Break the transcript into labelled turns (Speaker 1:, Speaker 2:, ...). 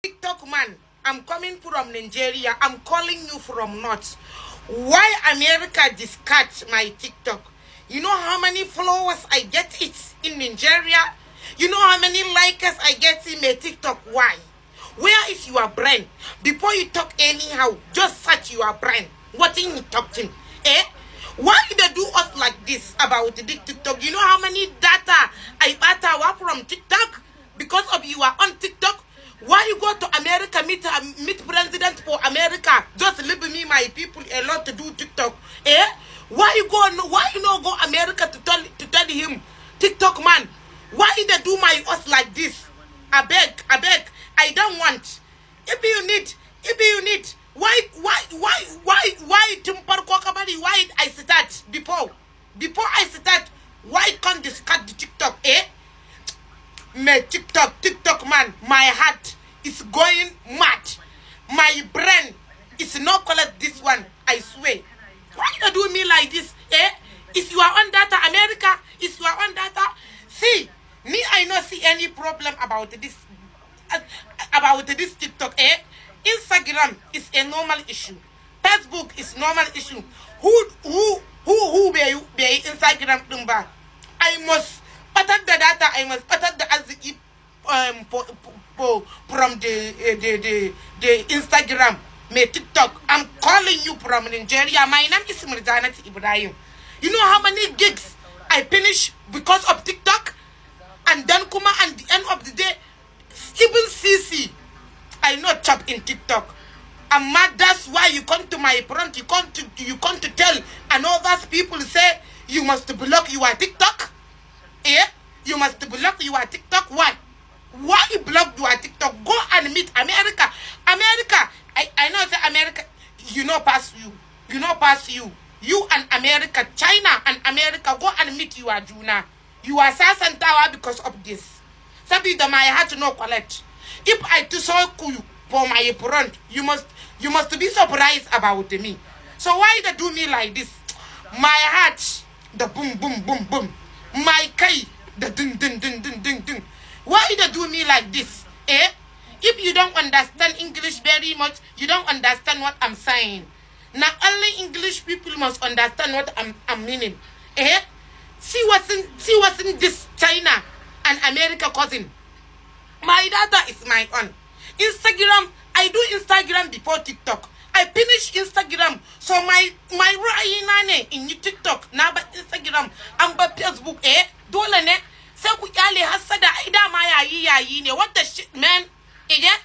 Speaker 1: TikTok man, I'm coming from Nigeria. I'm calling you from North. Why America discard my TikTok? You know how many followers I get it in Nigeria? You know how many likes I get in my TikTok? Why? Where is your brain? Before you talk anyhow, just search your brain. What in you talking? Eh? Why they do us like this about the TikTok? You know how many data I bought from TikTok? Because of you are on TikTok. Why you go to America, meet president for America? Just leave me, my people, alone to do TikTok. Eh? Why you not go America to tell him, TikTok man, why they do my us like this? I beg, I don't want. If you need, why Timpar Kokabadi, why I start before I start, why can't discard the TikTok, eh? My TikTok man, my heart is going mad. My brain is not collect this one, I swear. Why you do me like this, eh? Is you are on data, America? Is you are on data? See, me, I not see any problem about this TikTok, eh? Instagram is a normal issue. Facebook is normal issue. Who be Instagram number? I must pattern the data. I must pattern the aziki from the Instagram, me TikTok. I'm calling you from Nigeria. My name is Mirjanat Ibrahim. You know how many gigs I finish because of TikTok? And then Kuma, at the end of the day, even CC, I not chop in TikTok. And mad, that's why you come to my front, you come to tell, and all those people say you must block your TikTok. Eh? You must block your TikTok. Why? Why you block your TikTok? Go and meet America. America, I know that America, you know pass you. You and America, China and America, go and meet your Juna. You are Sasan Tower because of this. Sabi the my heart no collect. If I do so cool for my front, you must be surprised about me. So why they do me like this? My heart, the boom boom boom boom. My kai, the ding ding ding ding ding ding. Why they do me like this? Eh? If you don't understand English very much, you don't understand what I'm saying. Now only English people must understand what I'm meaning. Eh? See what's in this China and America cousin. My data is my own. Instagram, I do Instagram before TikTok. I finish Instagram. So my right in TikTok, now but Instagram, and but Facebook, eh? Dole ne? Say ku kyale hasada ai da ma yayi ne. What the shit, man? Eh?